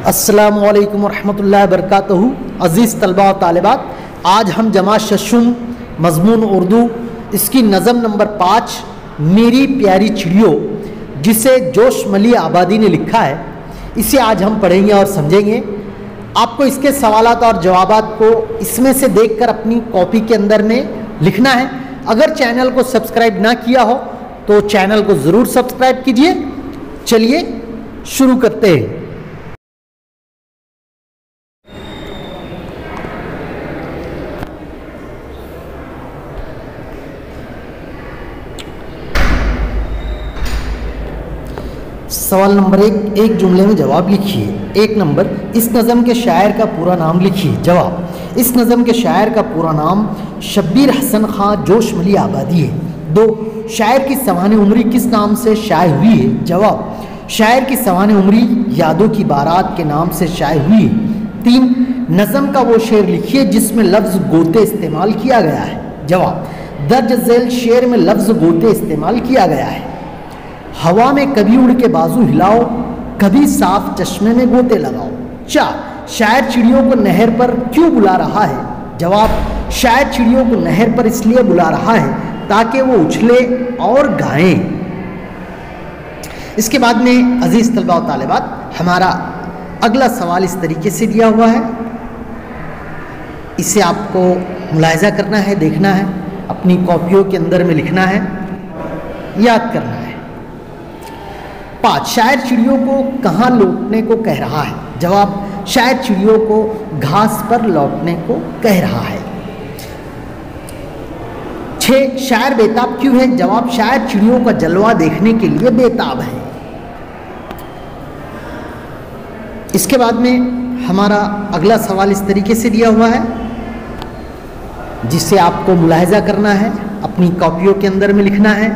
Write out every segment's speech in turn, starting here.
अस्सलामु अलैकुम वरहमतुल्लाहि वबरकातुहू। अज़ीज़ तलबा व तालिबात, आज हम जमात शशुम मज़मून उर्दू इसकी नज़म नंबर 5 मेरी प्यारी चिड़ियों, जिसे जोश मली आबादी ने लिखा है, इसे आज हम पढ़ेंगे और समझेंगे। आपको इसके सवालात और जवाबात को इसमें से देखकर अपनी कॉपी के अंदर में लिखना है। अगर चैनल को सब्सक्राइब ना किया हो तो चैनल को ज़रूर सब्सक्राइब कीजिए। चलिए शुरू करते हैं। सवाल नंबर 1, एक जुमले में जवाब लिखिए। 1 नंबर, इस नज़म के शायर का पूरा नाम लिखिए। जवाब, इस नज़म के शायर का पूरा नाम शब्बीर हसन खां जोश मली आबादी है। 2, शायर की सवाने उम्री किस नाम से शाये हुई है? जवाब, शायर की सवाने उम्री यादों की बारात के नाम से शाये हुई है। 3, नज़म का वो शेर लिखिए जिसमें लफ्ज़ गोते इस्तेमाल किया गया है। जवाब, दर्ज झेल शेर में लफ्ज़ गोते इस्तेमाल किया गया है। हवा में कभी उड़ के बाजू हिलाओ, कभी साफ चश्मे में गोते लगाओ। 4, शायर चिड़ियों को नहर पर क्यों बुला रहा है? जवाब, शायर चिड़ियों को नहर पर इसलिए बुला रहा है ताकि वो उछले और गाएं। इसके बाद में अजीज तलबा व तालिबात, हमारा अगला सवाल इस तरीके से दिया हुआ है। इसे आपको मुलाहिजा करना है, देखना है, अपनी कॉपियों के अंदर में लिखना है, याद करना है। 5, शायर चिड़ियों को कहाँ लौटने को कह रहा है? जवाब, शायर चिड़ियों को घास पर लौटने को कह रहा है। 6, शायर बेताब क्यों है? जवाब, शायर चिड़ियों का जलवा देखने के लिए बेताब है। इसके बाद में हमारा अगला सवाल इस तरीके से दिया हुआ है, जिसे आपको मुलाहिजा करना है, अपनी कॉपियों के अंदर में लिखना है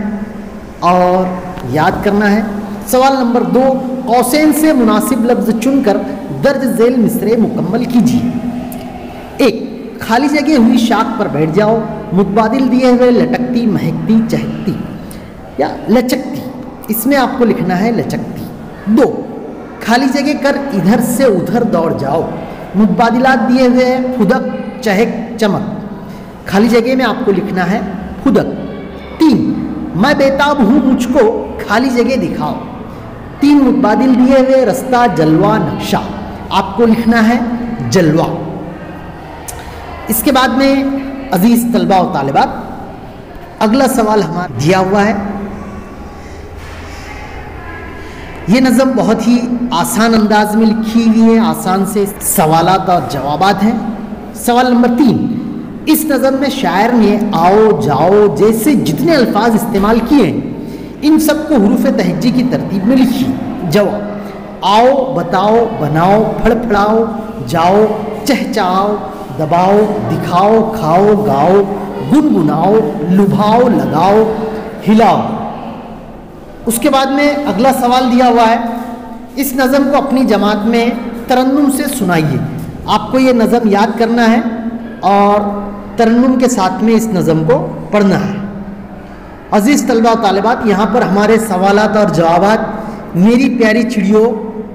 और याद करना है। सवाल नंबर 2, कौसैन से मुनासिब लफ्ज़ चुनकर दर्ज झेल मिसरे मुकम्मल कीजिए। 1, खाली जगह हुई शाख पर बैठ जाओ, मुतबादिल दिए हुए लटकती, महकती, चहकती या लचकती, इसमें आपको लिखना है लचकती। 2, खाली जगह कर इधर से उधर दौड़ जाओ, मुतबादिलात दिए हुए हैं फुदक, चहक, चमक, खाली जगह में आपको लिखना है फुदक। 3, मैं बेताब हूँ मुझको खाली जगह दिखाओ, 3 मुतबादिल दिए हुए रास्ता, जलवा, नक्शा, आपको लिखना है जलवा। इसके बाद में अजीज तलबा व तालिबात, अगला सवाल हमारा दिया हुआ है। ये नज़म बहुत ही आसान अंदाज में लिखी हुई है, आसान से सवालात और जवाबात हैं। सवाल नंबर 3, इस नज़म में शायर ने आओ, जाओ जैसे जितने अल्फाज इस्तेमाल किए हैं, इन सबको हुरूफ तहज्जी की तरतीब में लिखिए। जवाब, आओ, बताओ, बनाओ, फड़फड़ाओ, जाओ, चहचहाओ, दबाओ, दिखाओ, खाओ, गाओ, गुनगुनाओ, लुभाओ, लगाओ, हिलाओ। उसके बाद में अगला सवाल दिया हुआ है, इस नज़म को अपनी जमात में तरन्नुम से सुनाइए। आपको ये नज़म याद करना है और तरन्नुम के साथ में इस नज़म को पढ़ना है। अजीज़ तलबा व तालिबात, यहाँ पर हमारे सवालात और जवाबात मेरी प्यारी चिड़ियों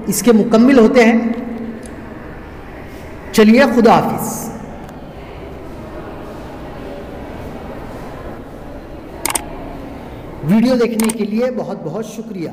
इसके मुकम्मिल होते हैं। चलिए, खुदा हाफिज़। वीडियो देखने के लिए बहुत बहुत शुक्रिया।